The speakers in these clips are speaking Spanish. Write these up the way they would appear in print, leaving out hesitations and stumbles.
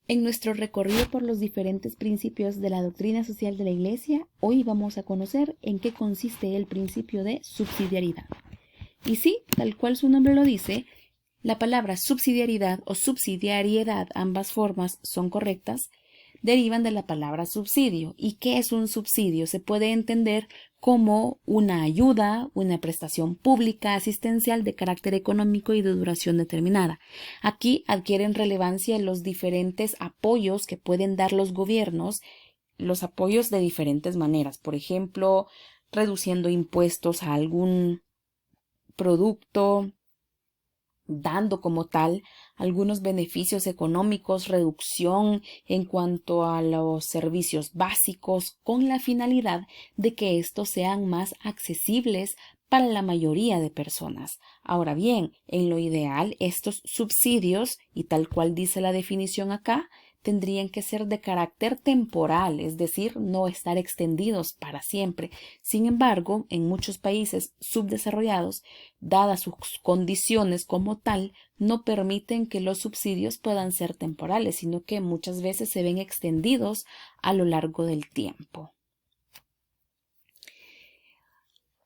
En nuestro recorrido por los diferentes principios de la doctrina social de la Iglesia, hoy vamos a conocer en qué consiste el principio de subsidiariedad. Y sí, tal cual su nombre lo dice, la palabra subsidiariedad o subsidiariedad, ambas formas son correctas, derivan de la palabra subsidio. ¿Y qué es un subsidio? Se puede entender como una ayuda, una prestación pública asistencial de carácter económico y de duración determinada. Aquí adquieren relevancia los diferentes apoyos que pueden dar los gobiernos, los apoyos de diferentes maneras. Por ejemplo, reduciendo impuestos a algún producto, dando como tal algunos beneficios económicos, reducción en cuanto a los servicios básicos, con la finalidad de que estos sean más accesibles para la mayoría de personas. Ahora bien, en lo ideal, estos subsidios, y tal cual dice la definición acá, tendrían que ser de carácter temporal, es decir, no estar extendidos para siempre. Sin embargo, en muchos países subdesarrollados, dadas sus condiciones como tal, no permiten que los subsidios puedan ser temporales, sino que muchas veces se ven extendidos a lo largo del tiempo.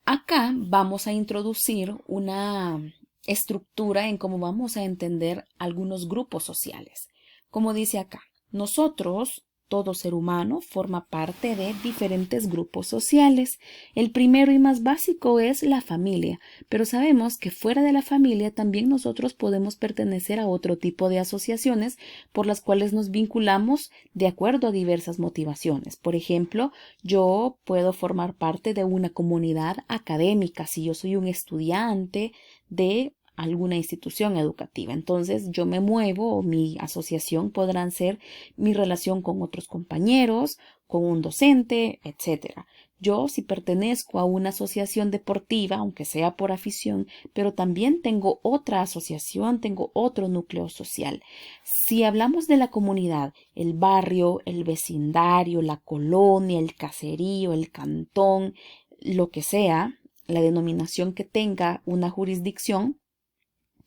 Acá vamos a introducir una estructura en cómo vamos a entender algunos grupos sociales. Como dice acá, nosotros, todo ser humano, forma parte de diferentes grupos sociales. El primero y más básico es la familia, pero sabemos que fuera de la familia también nosotros podemos pertenecer a otro tipo de asociaciones por las cuales nos vinculamos de acuerdo a diversas motivaciones. Por ejemplo, yo puedo formar parte de una comunidad académica si yo soy un estudiante de alguna institución educativa. Entonces yo me muevo o mi asociación podrán ser mi relación con otros compañeros, con un docente, etcétera. Yo si pertenezco a una asociación deportiva, aunque sea por afición, pero también tengo otra asociación, tengo otro núcleo social. Si hablamos de la comunidad, el barrio, el vecindario, la colonia, el caserío, el cantón, lo que sea, la denominación que tenga una jurisdicción,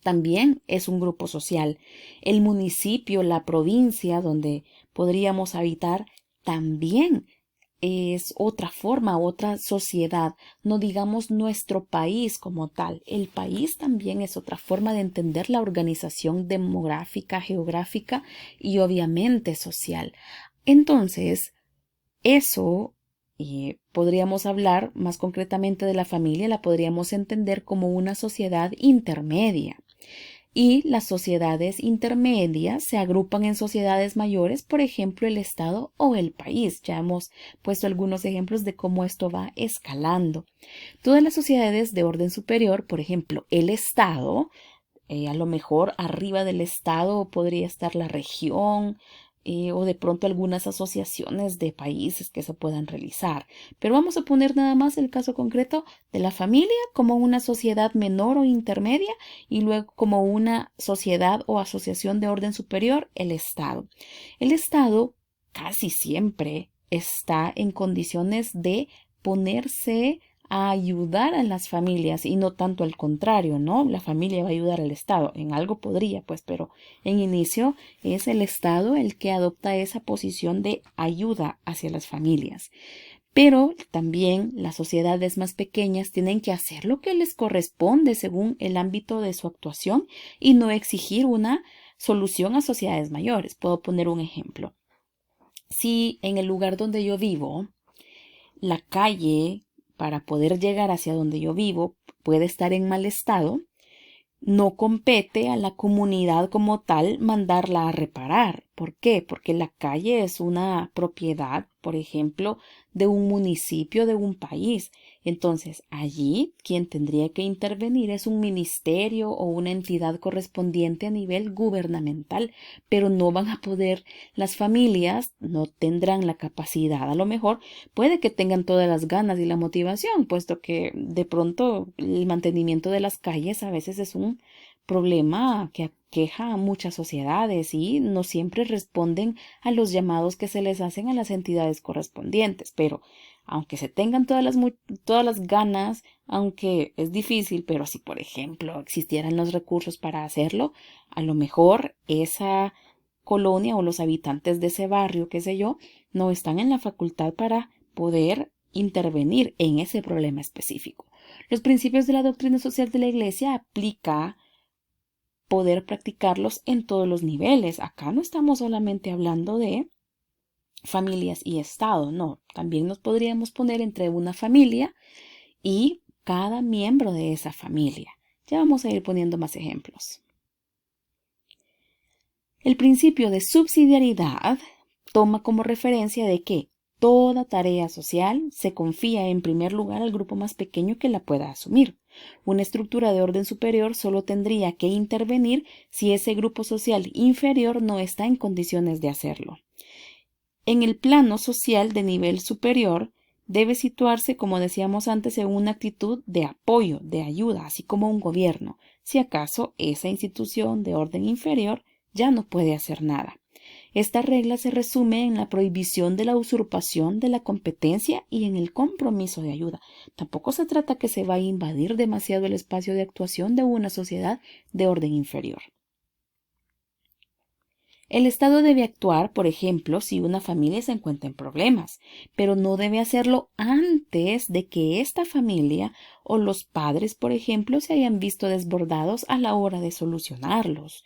también es un grupo social. El municipio, la provincia donde podríamos habitar, también es otra forma, otra sociedad. No digamos nuestro país como tal. El país también es otra forma de entender la organización demográfica, geográfica y obviamente social. Entonces, eso podríamos hablar más concretamente de la familia, la podríamos entender como una sociedad intermedia. Y las sociedades intermedias se agrupan en sociedades mayores, por ejemplo, el Estado o el país. Ya hemos puesto algunos ejemplos de cómo esto va escalando. Todas las sociedades de orden superior, por ejemplo, el Estado, a lo mejor arriba del Estado podría estar la región, o de pronto algunas asociaciones de países que se puedan realizar. Pero vamos a poner nada más el caso concreto de la familia como una sociedad menor o intermedia y luego como una sociedad o asociación de orden superior, el Estado. El Estado casi siempre está en condiciones de ponerse a ayudar a las familias y no tanto al contrario, ¿no? La familia va a ayudar al Estado. En algo podría, pues, pero en inicio es el Estado el que adopta esa posición de ayuda hacia las familias. Pero también las sociedades más pequeñas tienen que hacer lo que les corresponde según el ámbito de su actuación y no exigir una solución a sociedades mayores. Puedo poner un ejemplo. Si en el lugar donde yo vivo, la calle para poder llegar hacia donde yo vivo puede estar en mal estado, no compete a la comunidad como tal mandarla a reparar. ¿Por qué? Porque la calle es una propiedad, por ejemplo, de un municipio, de un país. Entonces, allí quien tendría que intervenir es un ministerio o una entidad correspondiente a nivel gubernamental, pero no van a poder, las familias no tendrán la capacidad, a lo mejor puede que tengan todas las ganas y la motivación, puesto que de pronto el mantenimiento de las calles a veces es un problema que aqueja a muchas sociedades y no siempre responden a los llamados que se les hacen a las entidades correspondientes. Pero aunque se tengan todas las ganas, aunque es difícil, pero si por ejemplo existieran los recursos para hacerlo, a lo mejor esa colonia o los habitantes de ese barrio, qué sé yo, no están en la facultad para poder intervenir en ese problema específico. Los principios de la doctrina social de la Iglesia aplica poder practicarlos en todos los niveles. Acá no estamos solamente hablando de familias y Estado, no, también nos podríamos poner entre una familia y cada miembro de esa familia. Ya vamos a ir poniendo más ejemplos. El principio de subsidiariedad toma como referencia de que toda tarea social se confía en primer lugar al grupo más pequeño que la pueda asumir. Una estructura de orden superior solo tendría que intervenir si ese grupo social inferior no está en condiciones de hacerlo. En el plano social de nivel superior, debe situarse, como decíamos antes, en una actitud de apoyo, de ayuda, así como un gobierno, si acaso esa institución de orden inferior ya no puede hacer nada. Esta regla se resume en la prohibición de la usurpación de la competencia y en el compromiso de ayuda. Tampoco se trata que se vaya a invadir demasiado el espacio de actuación de una sociedad de orden inferior. El Estado debe actuar, por ejemplo, si una familia se encuentra en problemas, pero no debe hacerlo antes de que esta familia o los padres, por ejemplo, se hayan visto desbordados a la hora de solucionarlos.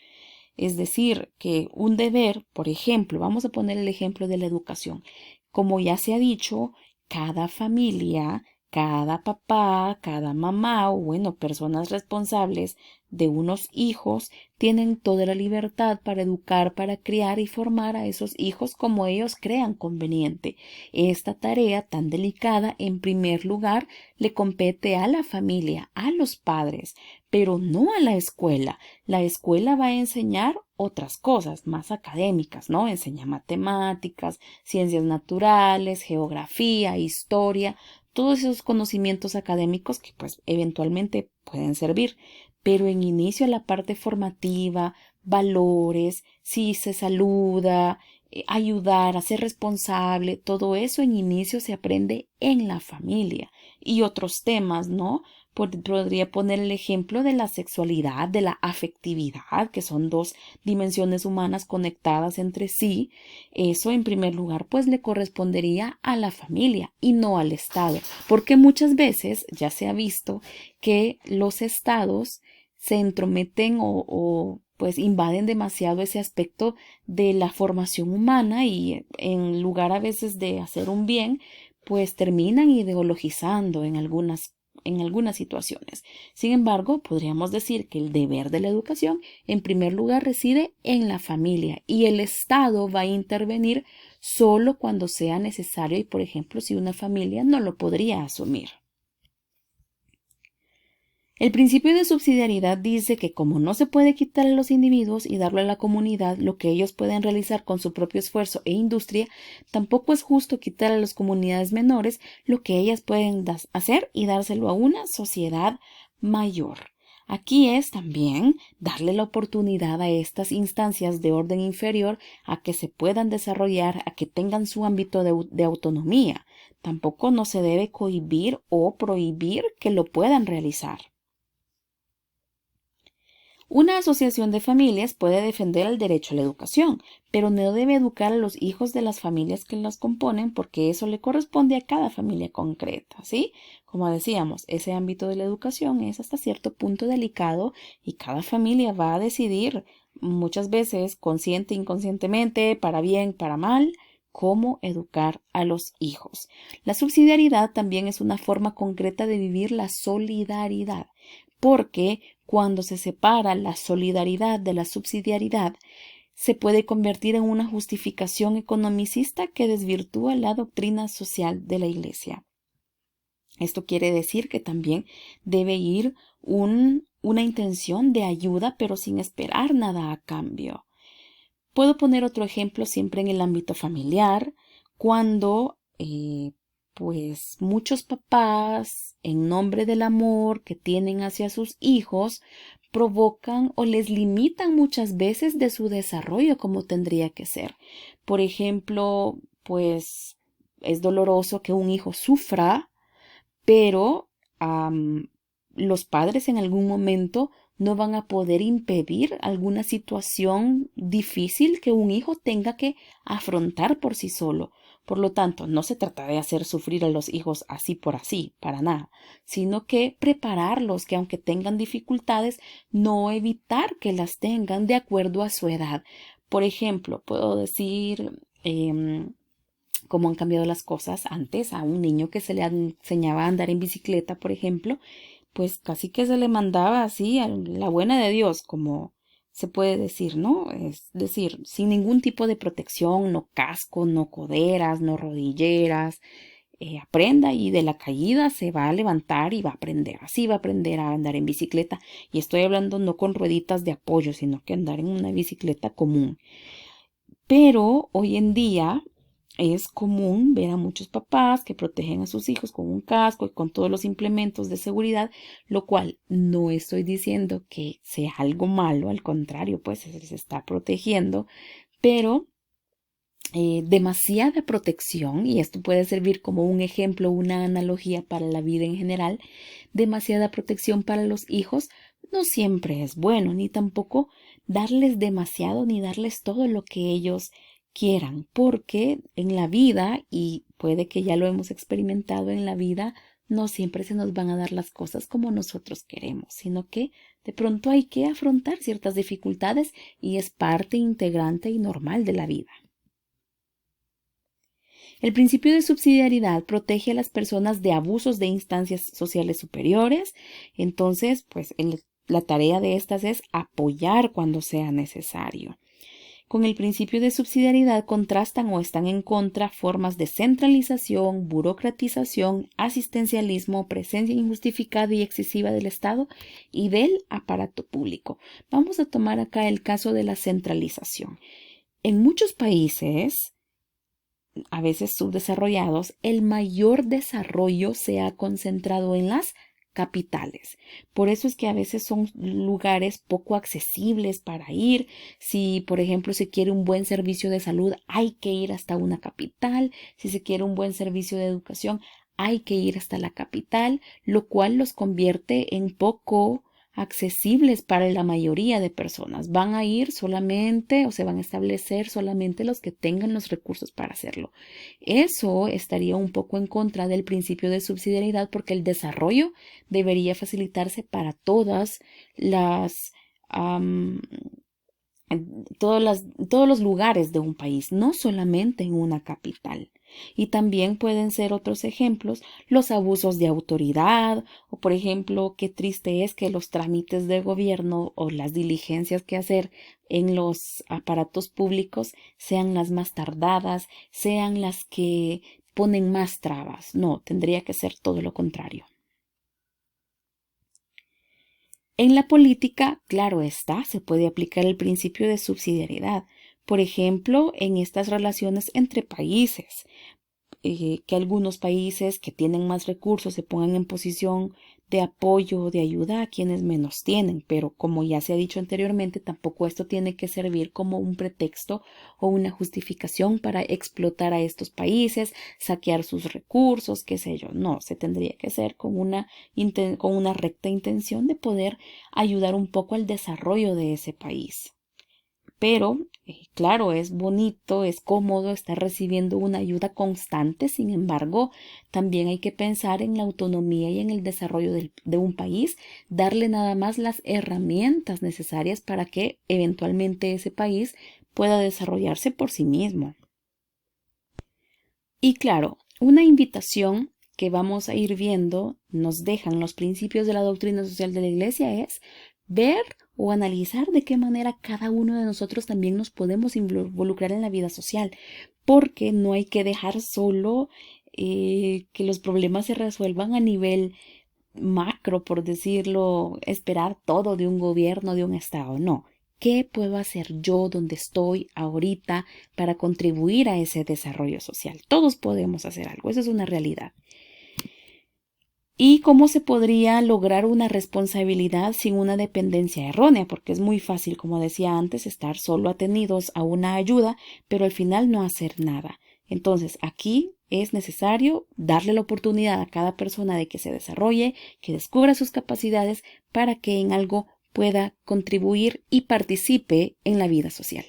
Es decir, que un deber, por ejemplo, vamos a poner el ejemplo de la educación. Como ya se ha dicho, cada familia, cada papá, cada mamá o bueno, personas responsables de unos hijos tienen toda la libertad para educar, para criar y formar a esos hijos como ellos crean conveniente. Esta tarea tan delicada, en primer lugar, le compete a la familia, a los padres, pero no a la escuela. La escuela va a enseñar otras cosas más académicas, ¿no? Enseña matemáticas, ciencias naturales, geografía, historia, todos esos conocimientos académicos que pues eventualmente pueden servir, pero en inicio la parte formativa, valores, si se saluda, ayudar a ser responsable, todo eso en inicio se aprende en la familia y otros temas, ¿no? Podría poner el ejemplo de la sexualidad, de la afectividad, que son dos dimensiones humanas conectadas entre sí. Eso en primer lugar pues le correspondería a la familia y no al Estado, porque muchas veces ya se ha visto que los estados se entrometen pues invaden demasiado ese aspecto de la formación humana y en lugar a veces de hacer un bien, pues terminan ideologizando en algunas situaciones. Sin embargo, podríamos decir que el deber de la educación, en primer lugar, reside en la familia y el Estado va a intervenir solo cuando sea necesario y, por ejemplo, si una familia no lo podría asumir. El principio de subsidiariedad dice que como no se puede quitar a los individuos y darle a la comunidad lo que ellos pueden realizar con su propio esfuerzo e industria, tampoco es justo quitar a las comunidades menores lo que ellas pueden hacer y dárselo a una sociedad mayor. Aquí es también darle la oportunidad a estas instancias de orden inferior a que se puedan desarrollar, a que tengan su ámbito de autonomía. Tampoco no se debe cohibir o prohibir que lo puedan realizar. Una asociación de familias puede defender el derecho a la educación, pero no debe educar a los hijos de las familias que las componen porque eso le corresponde a cada familia concreta, ¿sí? Como decíamos, ese ámbito de la educación es hasta cierto punto delicado y cada familia va a decidir muchas veces consciente e inconscientemente, para bien, para mal, cómo educar a los hijos. La subsidiariedad también es una forma concreta de vivir la solidaridad, porque cuando se separa la solidaridad de la subsidiariedad, se puede convertir en una justificación economicista que desvirtúa la doctrina social de la Iglesia. Esto quiere decir que también debe ir una intención de ayuda, pero sin esperar nada a cambio. Puedo poner otro ejemplo siempre en el ámbito familiar, cuando pues muchos papás, en nombre del amor que tienen hacia sus hijos, provocan o les limitan muchas veces de su desarrollo como tendría que ser. Por ejemplo, pues es doloroso que un hijo sufra, pero los padres en algún momento no van a poder impedir alguna situación difícil que un hijo tenga que afrontar por sí solo. Por lo tanto, no se trata de hacer sufrir a los hijos así por así, para nada, sino que prepararlos, que aunque tengan dificultades, no evitar que las tengan de acuerdo a su edad. Por ejemplo, puedo decir cómo han cambiado las cosas. Antes a un niño que se le enseñaba a andar en bicicleta, por ejemplo, pues casi que se le mandaba así a la buena de Dios, como se puede decir, ¿no? Es decir, sin ningún tipo de protección, no casco, no coderas, no rodilleras. Aprenda y de la caída se va a levantar y va a aprender. Así va a aprender a andar en bicicleta. Y estoy hablando no con rueditas de apoyo, sino que andar en una bicicleta común. Pero hoy en día es común ver a muchos papás que protegen a sus hijos con un casco y con todos los implementos de seguridad, lo cual no estoy diciendo que sea algo malo, al contrario, pues se está protegiendo, pero demasiada protección, y esto puede servir como un ejemplo, una analogía para la vida en general, demasiada protección para los hijos no siempre es bueno, ni tampoco darles demasiado ni darles todo lo que ellos quieran, porque en la vida, y puede que ya lo hemos experimentado en la vida, no siempre se nos van a dar las cosas como nosotros queremos, sino que de pronto hay que afrontar ciertas dificultades y es parte integrante y normal de la vida. El principio de subsidiariedad protege a las personas de abusos de instancias sociales superiores. Entonces, pues la tarea de estas es apoyar cuando sea necesario. Con el principio de subsidiariedad contrastan o están en contra formas de centralización, burocratización, asistencialismo, presencia injustificada y excesiva del Estado y del aparato público. Vamos a tomar acá el caso de la centralización. En muchos países, a veces subdesarrollados, el mayor desarrollo se ha concentrado en las capitales. Por eso es que a veces son lugares poco accesibles para ir. Si, por ejemplo, se quiere un buen servicio de salud, hay que ir hasta una capital. Si se quiere un buen servicio de educación, hay que ir hasta la capital, lo cual los convierte en poco accesibles para la mayoría de personas. Van a ir solamente o se van a establecer solamente los que tengan los recursos para hacerlo. Eso estaría un poco en contra del principio de subsidiariedad porque el desarrollo debería facilitarse para todas las todos los lugares de un país, no solamente en una capital. Y también pueden ser otros ejemplos los abusos de autoridad o, por ejemplo, qué triste es que los trámites de gobierno o las diligencias que hacer en los aparatos públicos sean las más tardadas, sean las que ponen más trabas. No, tendría que ser todo lo contrario. En la política, claro está, se puede aplicar el principio de subsidiariedad. Por ejemplo, en estas relaciones entre países, que algunos países que tienen más recursos se pongan en posición de apoyo o de ayuda a quienes menos tienen, pero como ya se ha dicho anteriormente, tampoco esto tiene que servir como un pretexto o una justificación para explotar a estos países, saquear sus recursos, qué sé yo. No, se tendría que hacer con una recta intención de poder ayudar un poco al desarrollo de ese país. Pero, claro, es bonito, es cómodo estar recibiendo una ayuda constante. Sin embargo, también hay que pensar en la autonomía y en el desarrollo de un país, darle nada más las herramientas necesarias para que eventualmente ese país pueda desarrollarse por sí mismo. Y claro, una invitación que vamos a ir viendo, nos dejan los principios de la doctrina social de la Iglesia, es ver o analizar de qué manera cada uno de nosotros también nos podemos involucrar en la vida social, porque no hay que dejar solo que los problemas se resuelvan a nivel macro, por decirlo, esperar todo de un gobierno, de un estado. No. ¿Qué puedo hacer yo donde estoy ahorita para contribuir a ese desarrollo social? Todos podemos hacer algo, eso es una realidad. ¿Y cómo se podría lograr una responsabilidad sin una dependencia errónea? Porque es muy fácil, como decía antes, estar solo atenidos a una ayuda, pero al final no hacer nada. Entonces, aquí es necesario darle la oportunidad a cada persona de que se desarrolle, que descubra sus capacidades para que en algo pueda contribuir y participe en la vida social.